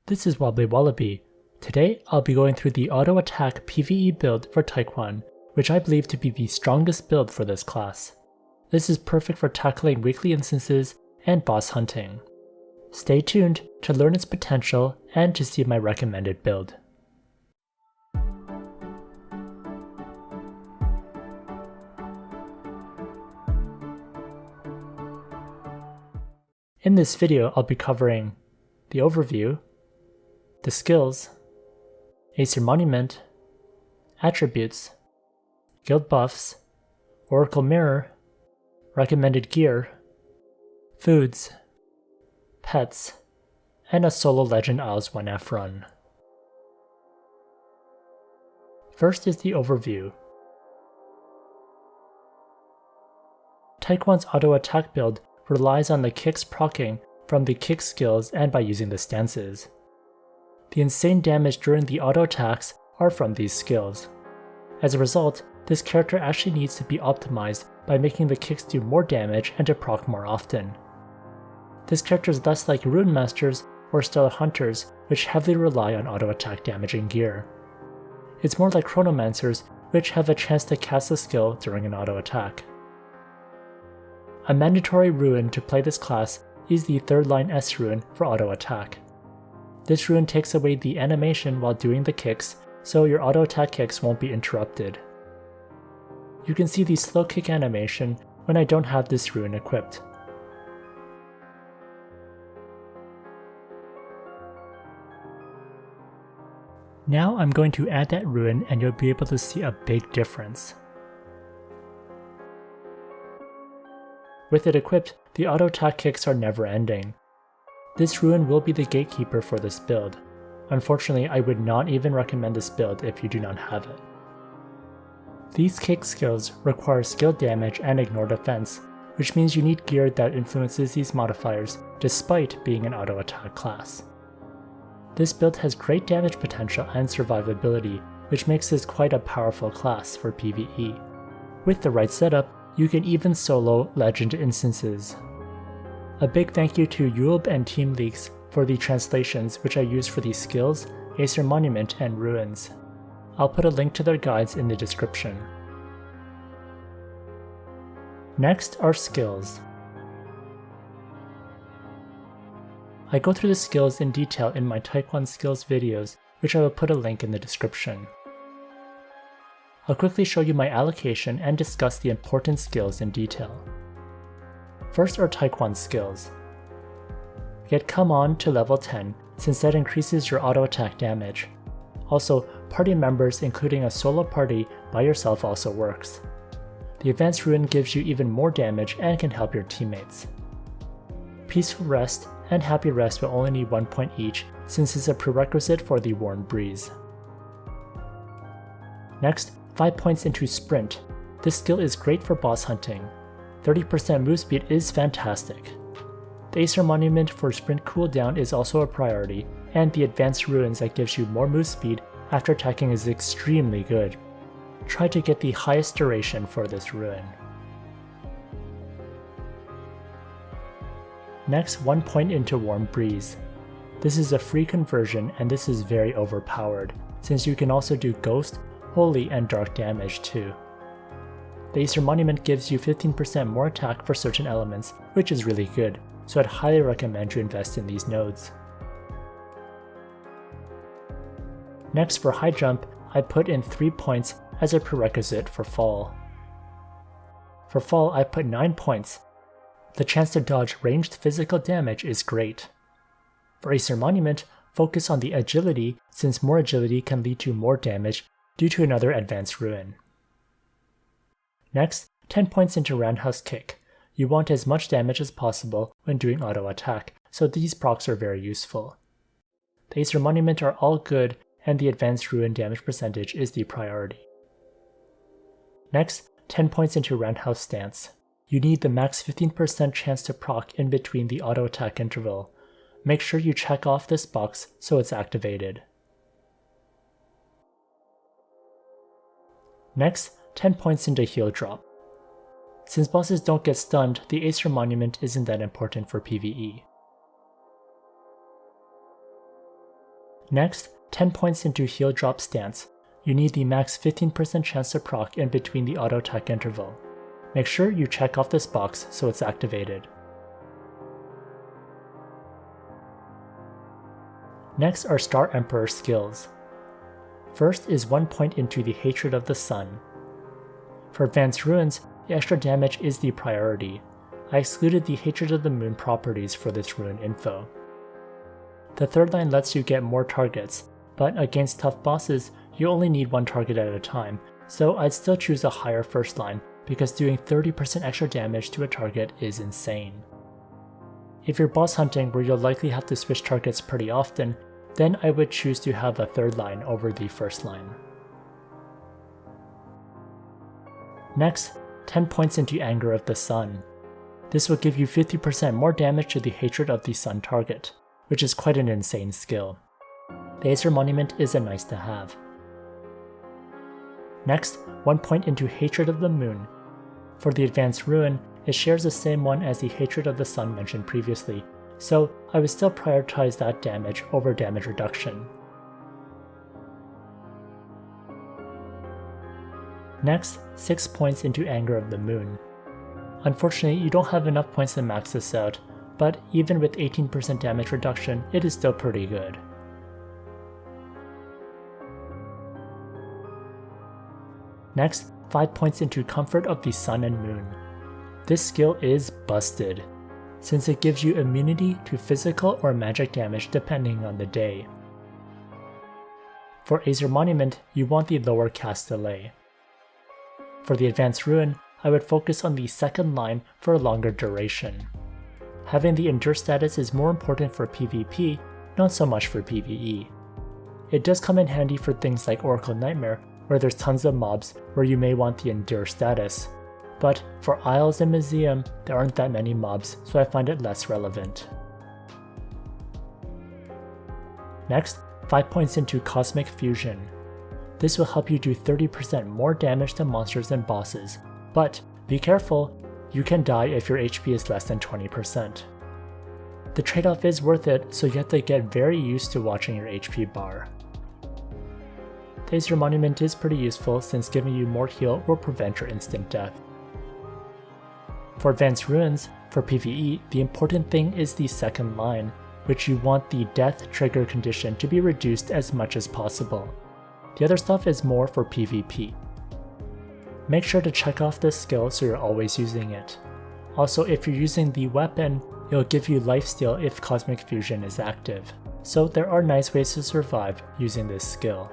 This is WobblyWallaby. Today I'll be going through the auto attack PvE build for Taekwon, which I believe to be the strongest build for this class. This is perfect for tackling weekly instances and boss hunting. Stay tuned to learn its potential and to see my recommended build. In this video I'll be covering the overview, the skills, Aesir Monument, attributes, guild buffs, Oracle Mirror, recommended gear, foods, pets, and a solo Legend Isles 1F run. First is the overview. Taekwon's auto attack build relies on the kicks proccing from the kick skills and by using the stances. The insane damage during the auto attacks are from these skills. As a result, this character actually needs to be optimized by making the kicks do more damage and to proc more often. This character is less like Rune Masters or Stellar Hunters, which heavily rely on auto attack damage and gear. It's more like Chronomancers, which have a chance to cast a skill during an auto attack. A mandatory rune to play this class is the 3rd line S rune for auto attack. This rune takes away the animation while doing the kicks, so your auto attack kicks won't be interrupted. You can see the slow kick animation when I don't have this rune equipped. Now I'm going to add that rune and you'll be able to see a big difference. With it equipped, the auto attack kicks are never ending. This rune will be the gatekeeper for this build. Unfortunately, I would not even recommend this build if you do not have it. These kick skills require skill damage and ignore defense, which means you need gear that influences these modifiers despite being an auto attack class. This build has great damage potential and survivability, which makes this quite a powerful class for PvE. With the right setup, you can even solo legend instances. A big thank you to Eulb and Team Leaks for the translations which I used for these skills, Aesir Monument, and Ruins. I'll put a link to their guides in the description. Next are skills. I go through the skills in detail in my Taekwon skills videos, which I will put a link in the description. I'll quickly show you my allocation and discuss the important skills in detail. First are Taekwon skills. Get Come On to level 10, since that increases your auto attack damage. Also, party members including a solo party by yourself also works. The Advanced Rune gives you even more damage and can help your teammates. Peaceful Rest and Happy Rest will only need 1 point each, since it's a prerequisite for the Warm Breeze. Next, 5 points into Sprint. This skill is great for boss hunting. 30% move speed is fantastic. The Aesir Monument for sprint cooldown is also a priority, and the Advanced Runes that gives you more move speed after attacking is extremely good. Try to get the highest duration for this rune. Next, 1 point into Warm Breeze. This is a free conversion and this is very overpowered, since you can also do Ghost, Holy, and Dark damage too. The Aesir Monument gives you 15% more attack for certain elements, which is really good, so I'd highly recommend you invest in these nodes. Next, for High Jump, I put in 3 points as a prerequisite for Fall. For Fall, I put 9 points. The chance to dodge ranged physical damage is great. For Aesir Monument, focus on the agility, since more agility can lead to more damage due to another Advanced Rune. Next, 10 points into Roundhouse Kick. You want as much damage as possible when doing auto attack, so these procs are very useful. The Aesir Monument are all good, and the Advanced Rune damage percentage is the priority. Next, 10 points into Roundhouse Stance. You need the max 15% chance to proc in between the auto attack interval. Make sure you check off this box so it's activated. Next, 10 points into Heal Drop. Since bosses don't get stunned, the Aesir Monument isn't that important for PvE. Next, 10 points into heal drop stance. You need the max 15% chance to proc in between the auto attack interval. Make sure you check off this box so it's activated. Next are Star Emperor skills. First is 1 point into the Hatred of the Sun. For advanced runes, the extra damage is the priority. I excluded the Hatred of the Moon properties for this rune info. The third line lets you get more targets, but against tough bosses, you only need one target at a time, so I'd still choose a higher first line because doing 30% extra damage to a target is insane. If you're boss hunting where you'll likely have to switch targets pretty often, then I would choose to have a third line over the first line. Next, 10 points into Anger of the Sun. This will give you 50% more damage to the Hatred of the Sun target, which is quite an insane skill. The Aesir Monument is a nice to have. Next, 1 point into Hatred of the Moon. For the advanced rune, it shares the same one as the Hatred of the Sun mentioned previously, so I would still prioritize that damage over damage reduction. Next, 6 points into Anger of the Moon. Unfortunately, you don't have enough points to max this out, but even with 18% damage reduction, it is still pretty good. Next, 5 points into Comfort of the Sun and Moon. This skill is busted, since it gives you immunity to physical or magic damage depending on the day. For Aesir Monument, you want the lower cast delay. For the advanced rune, I would focus on the second line for a longer duration. Having the Endure status is more important for PvP, not so much for PvE. It does come in handy for things like Oracle Nightmare, where there's tons of mobs where you may want the Endure status. But for Isles and Museum, there aren't that many mobs, so I find it less relevant. Next, 5 points into Cosmic Fusion. This will help you do 30% more damage to monsters and bosses, but be careful, you can die if your HP is less than 20%. The trade-off is worth it, so you have to get very used to watching your HP bar. The Aesir Monument is pretty useful since giving you more heal will prevent your instant death. For advanced runes, for PvE, the important thing is the second line, which you want the death trigger condition to be reduced as much as possible. The other stuff is more for PvP. Make sure to check off this skill so you're always using it. Also, if you're using the weapon, it'll give you lifesteal if Cosmic Fusion is active, so there are nice ways to survive using this skill.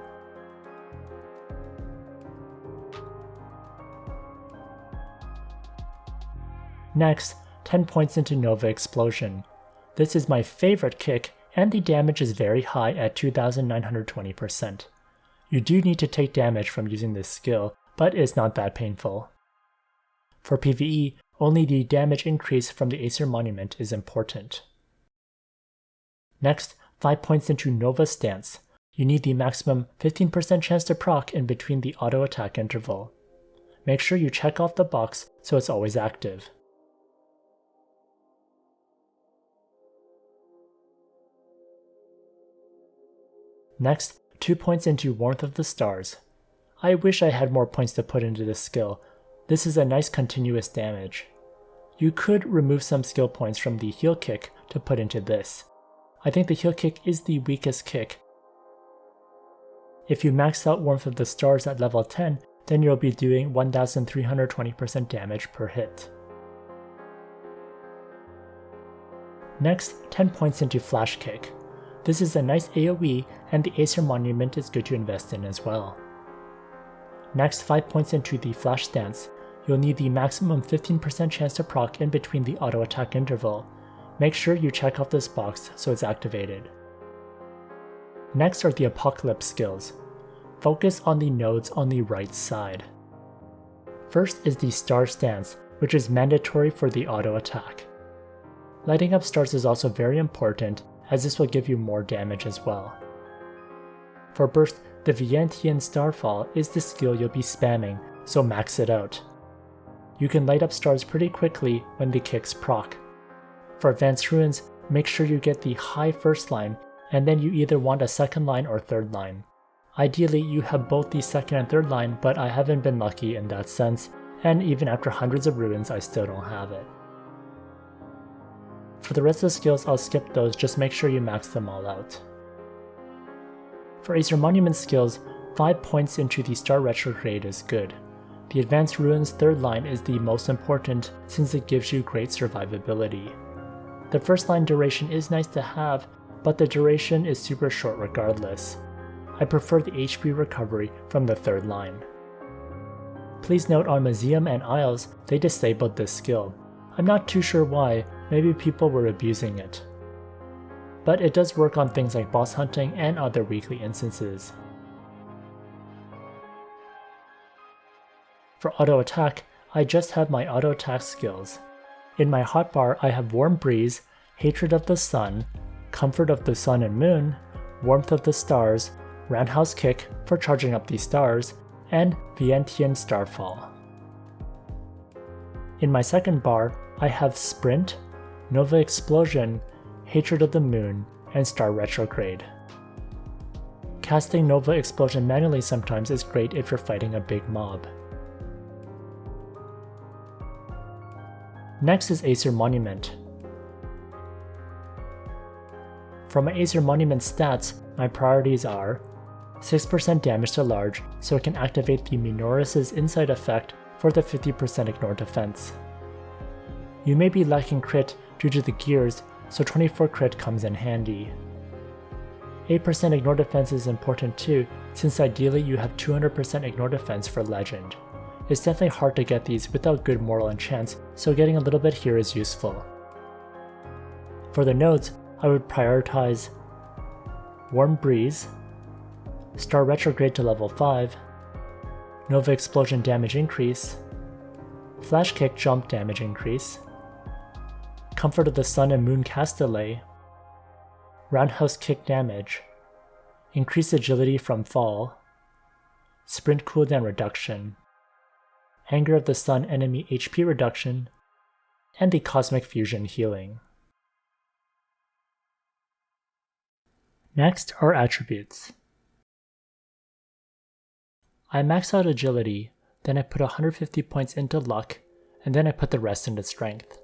Next, 10 points into Nova Explosion. This is my favorite kick, and the damage is very high at 2920%. You do need to take damage from using this skill, but it's not that painful. For PvE, only the damage increase from the Aesir Monument is important. Next, 5 points into Nova Stance. You need the maximum 15% chance to proc in between the auto attack interval. Make sure you check off the box so it's always active. Next, 2 points into Warmth of the Stars. I wish I had more points to put into this skill. This is a nice continuous damage. You could remove some skill points from the heal kick to put into this. I think the heal kick is the weakest kick. If you max out Warmth of the Stars at level 10, then you'll be doing 1320% damage per hit. Next, 10 points into Flash Kick. This is a nice AoE, and the Aesir Monument is good to invest in as well. Next, 5 points into the Flash Stance. You'll need the maximum 15% chance to proc in between the auto attack interval. Make sure you check off this box so it's activated. Next are the Apocalypse skills. Focus on the nodes on the right side. First is the Star Stance, which is mandatory for the auto attack. Lighting up stars is also very important, as this will give you more damage as well. For burst, the Vientian Starfall is the skill you'll be spamming, so max it out. You can light up stars pretty quickly when the kicks proc. For advanced runes, make sure you get the high first line and then you either want a second line or third line. Ideally, you have both the second and third line, but I haven't been lucky in that sense, and even after hundreds of ruins, I still don't have it. For the rest of the skills, I'll skip those, just make sure you max them all out. For Aesir Monument skills, 5 points into the Star Retrograde is good. The Advanced Ruins third line is the most important since it gives you great survivability. The first line duration is nice to have, but the duration is super short regardless. I prefer the HP recovery from the third line. Please note on Museum and Isles, they disabled this skill. I'm not too sure why, maybe people were abusing it. But it does work on things like boss hunting and other weekly instances. For auto attack, I just have my auto attack skills. In my hotbar, I have Warm Breeze, Hatred of the Sun, Comfort of the Sun and Moon, Warmth of the Stars, Roundhouse Kick for charging up the stars, and Vientiane Starfall. In my second bar, I have Sprint, Nova Explosion, Hatred of the Moon, and Star Retrograde. Casting Nova Explosion manually sometimes is great if you're fighting a big mob. Next is Aesir Monument. For my Aesir Monument stats, my priorities are 6% damage to large, so it can activate the Minoris's Insight effect for the 50% ignore defense. You may be lacking crit due to the gears, so 24 crit comes in handy. 8% ignore defense is important too, since ideally you have 200% ignore defense for legend. It's definitely hard to get these without good moral enchants, so getting a little bit here is useful. For the nodes, I would prioritize Warm Breeze, Star Retrograde to level 5, Nova Explosion damage increase, Flash Kick jump damage increase, Comfort of the Sun and Moon cast delay, Roundhouse Kick damage, increased agility from fall, sprint cooldown reduction, Anger of the Sun enemy HP reduction, and the Cosmic Fusion healing. Next are attributes. I max out agility, then I put 150 points into luck, and then I put the rest into strength.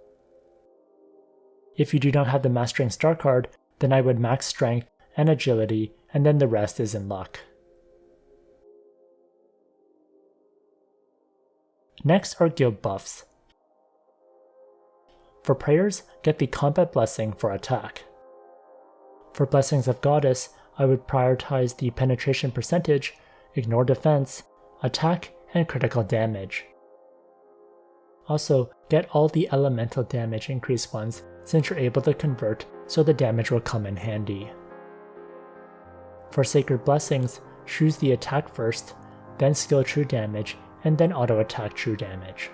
If you do not have the Mastering Star card, then I would max strength and agility, and then the rest is in luck. Next are guild buffs. For prayers, get the Combat Blessing for attack. For Blessings of Goddess, I would prioritize the penetration percentage, ignore defense, attack, and critical damage. Also, get all the elemental damage increase ones since you're able to convert, so the damage will come in handy. For Sacred Blessings, choose the attack first, then skill true damage, and then auto attack true damage.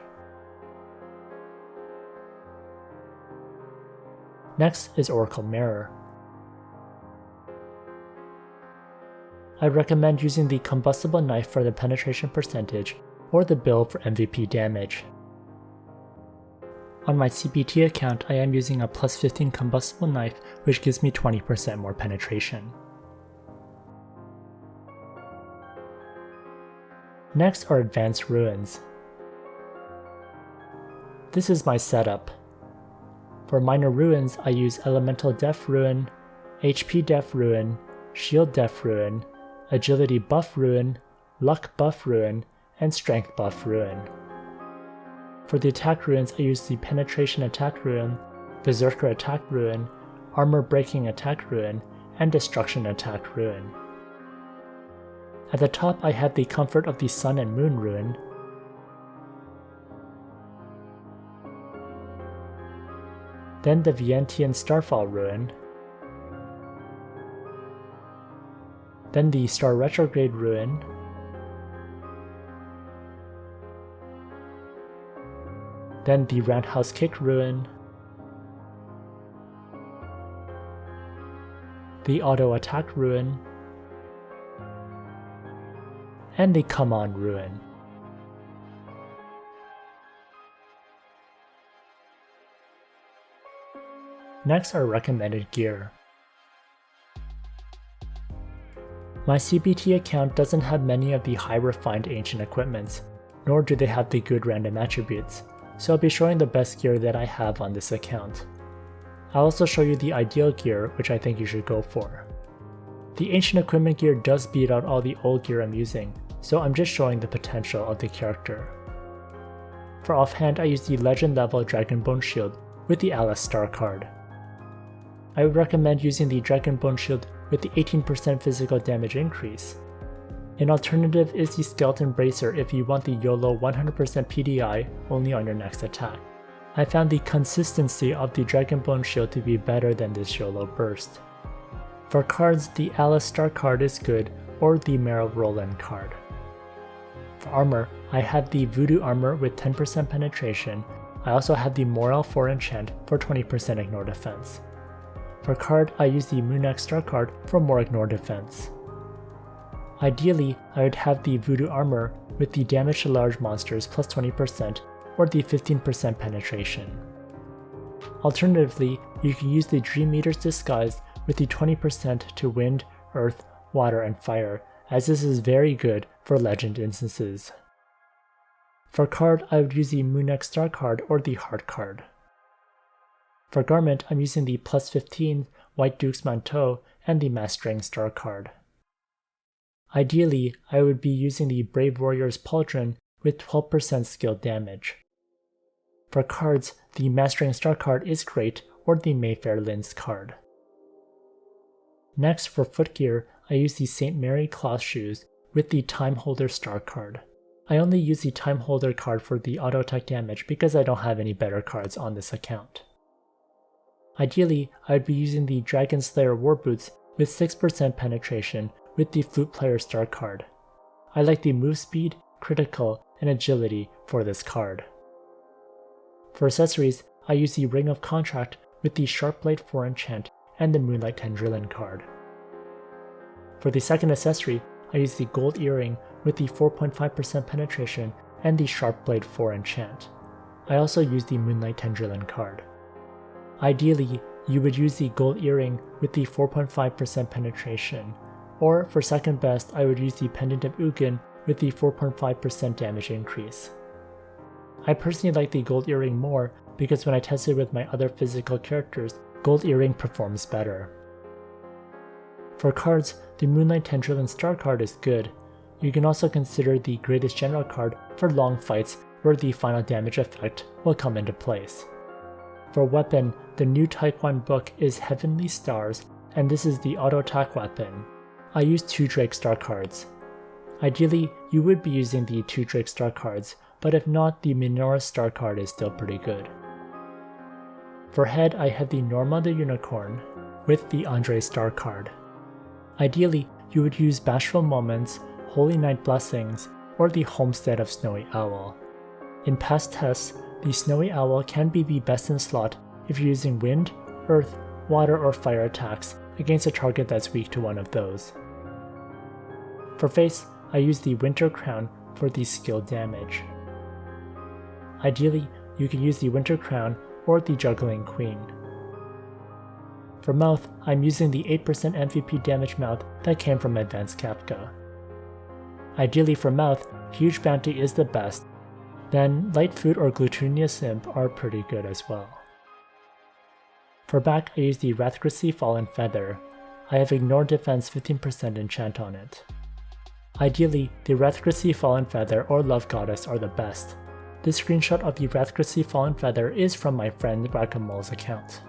Next is Oracle Mirror. I recommend using the Combustible Knife for the penetration percentage, or the Bill for MVP damage. On my CPT account, I am using a plus 15 Combustible Knife, which gives me 20% more penetration. Next are Advanced Ruins. This is my setup. For Minor Ruins, I use Elemental Def Ruin, HP Def Ruin, Shield Def Ruin, Agility Buff Ruin, Luck Buff Ruin, and Strength Buff Ruin. For the attack ruins, I use the Penetration Attack Ruin, Berserker Attack Ruin, Armor Breaking Attack Ruin, and Destruction Attack Ruin. At the top I have the Comfort of the Sun and Moon Ruin, then the Vientiane Starfall Ruin, then the Star Retrograde Ruin, then the Roundhouse Kick Ruin, the Auto Attack Ruin, and the Come On Ruin. Next are recommended gear. My CBT account doesn't have many of the high refined ancient equipments, nor do they have the good random attributes, so I'll be showing the best gear that I have on this account. I'll also show you the ideal gear which I think you should go for. The ancient equipment gear does beat out all the old gear I'm using, so I'm just showing the potential of the character. For offhand, I use the legend level Dragonbone Shield with the Alice Star card. I would recommend using the Dragonbone Shield with the 18% physical damage increase. An alternative is the Skeleton Bracer if you want the YOLO 100% PDI only on your next attack. I found the consistency of the Dragonbone Shield to be better than this YOLO burst. For cards, the Alice Star card is good, or the Meryl Roland card. For armor, I have the Voodoo armor with 10% penetration. I also have the Morel 4 enchant for 20% ignore defense. For card, I use the Moonak Star card for more ignore defense. Ideally, I would have the Voodoo armor with the damage to large monsters plus 20% or the 15% penetration. Alternatively, you can use the Dream Eater's Disguise with the 20% to wind, earth, water, and fire, as this is very good for legend instances. For card, I would use the Moonak Star card or the Heart card. For garment, I'm using the plus 15 White Duke's Manteau and the Mastering Star card. Ideally, I would be using the Brave Warrior's Pauldron with 12% skill damage. For cards, the Mastering Star card is great, or the Mayfair Linz card. Next, for footgear, I use the St. Mary cloth shoes with the Time Holder Star card. I only use the Time Holder card for the auto attack damage because I don't have any better cards on this account. Ideally, I would be using the Dragon Slayer War Boots with 6% penetration with the Flute Player Star card. I like the move speed, critical, and agility for this card. For accessories, I use the Ring of Contract with the Sharpblade 4 enchant and the Moonlight Tendrillin card. For the second accessory, I use the Gold Earring with the 4.5% penetration and the Sharpblade 4 enchant. I also use the Moonlight Tendrillin card. Ideally, you would use the Gold Earring with the 4.5% penetration, or for second best, I would use the Pendant of Ugin with the 4.5% damage increase. I personally like the Gold Earring more because when I tested with my other physical characters, Gold Earring performs better. For cards, the Moonlight Tendrillin Star card is good. You can also consider the Greatest General card for long fights where the final damage effect will come into place. For weapon, the new Taekwon book is Heavenly Stars, and this is the auto attack weapon. I use 2 Drake Star cards. Ideally, you would be using the 2 Drake Star cards, but if not, the Minoru Star card is still pretty good. For head, I have the Norma the Unicorn with the Andre Star card. Ideally, you would use Bashful Moments, Holy Night Blessings, or the Homestead of Snowy Owl. In past tests, the Snowy Owl can be the best in slot if you're using wind, earth, water, or fire attacks against a target that's weak to one of those. For face, I use the Winter Crown for the skill damage. Ideally, you can use the Winter Crown or the Juggling Queen. For mouth, I'm using the 8% MVP damage mouth that came from Advanced Kapka. Ideally for mouth, Huge Bounty is the best, then Light Food or Glutonious Imp are pretty good as well. For back, I use the Wrathgrissy Fallen Feather. I have Ignore Defense 15% enchant on it. Ideally, the Wrathgrissy Fallen Feather or Love Goddess are the best. This screenshot of the Wrathgrissy Fallen Feather is from my friend Ragamole's account.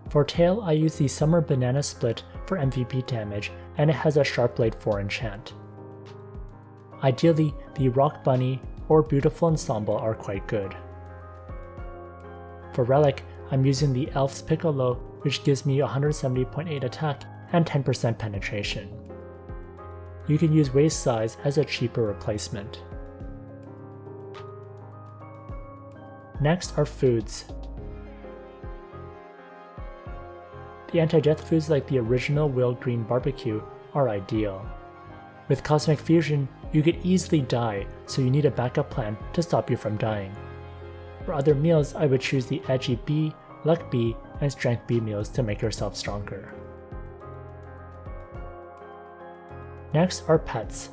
For tail, I use the Summer Banana Split for MVP damage, and it has a Sharpblade 4 enchant. Ideally, the Rock Bunny or Beautiful Ensemble are quite good. For relic, I'm using the Elf's Piccolo, which gives me 170.8 attack and 10% penetration. You can use Waist Size as a cheaper replacement. Next are foods. The anti-death foods like the original Will Green Barbecue are ideal. With Cosmic Fusion, you could easily die, so you need a backup plan to stop you from dying. For other meals, I would choose the Edgy B, Luck B, and Strength B meals to make yourself stronger. Next are pets.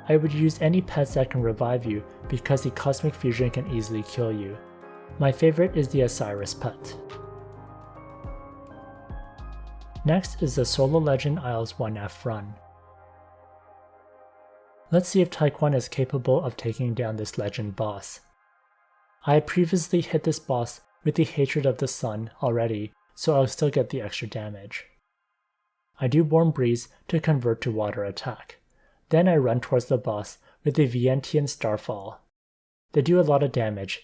I would use any pets that can revive you because the Cosmic Fusion can easily kill you. My favorite is the Osiris pet. Next is the Solo Legend Isles 1F run. Let's see if Taekwon is capable of taking down this legend boss. I had previously hit this boss with the Hatred of the Sun already, so I'll still get the extra damage. I do Warm Breeze to convert to water attack. Then I run towards the boss with the Vientian Starfall. They do a lot of damage.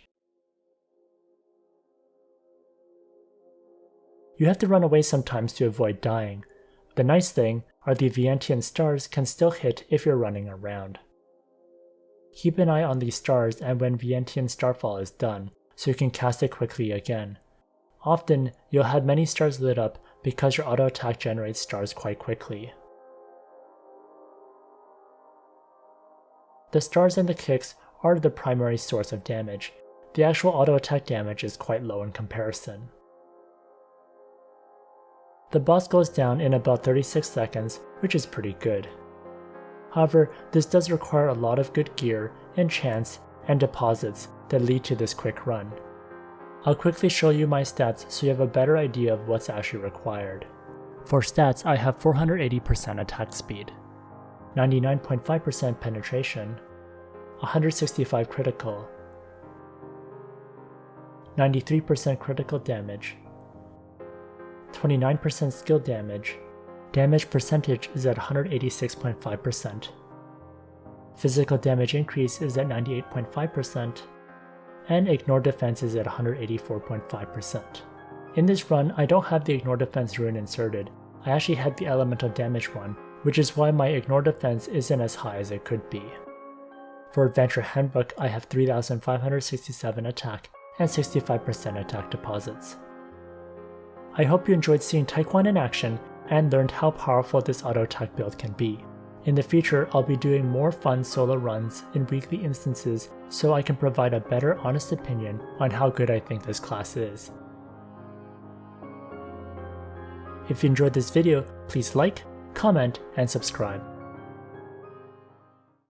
You have to run away sometimes to avoid dying. The nice thing are the Vientian stars can still hit if you're running around. Keep an eye on these stars and when Vientian Starfall is done, so you can cast it quickly again. Often, you'll have many stars lit up because your auto attack generates stars quite quickly. The stars and the kicks are the primary source of damage. The actual auto attack damage is quite low in comparison. The boss goes down in about 36 seconds, which is pretty good. However, this does require a lot of good gear, enchants, and deposits that lead to this quick run. I'll quickly show you my stats so you have a better idea of what's actually required. For stats, I have 480% attack speed, 99.5% penetration, 165 critical, 93% critical damage, 29% skill damage, damage percentage is at 186.5%, physical damage increase is at 98.5%, and ignore defense is at 184.5%. In this run, I don't have the ignore defense rune inserted. I actually had the elemental damage one, which is why my ignore defense isn't as high as it could be. For Adventure Handbook, I have 3,567 attack and 65% attack deposits. I hope you enjoyed seeing Taekwon in action and learned how powerful this auto attack build can be. In the future, I'll be doing more fun solo runs in weekly instances so I can provide a better honest opinion on how good I think this class is. If you enjoyed this video, please like, comment, and subscribe.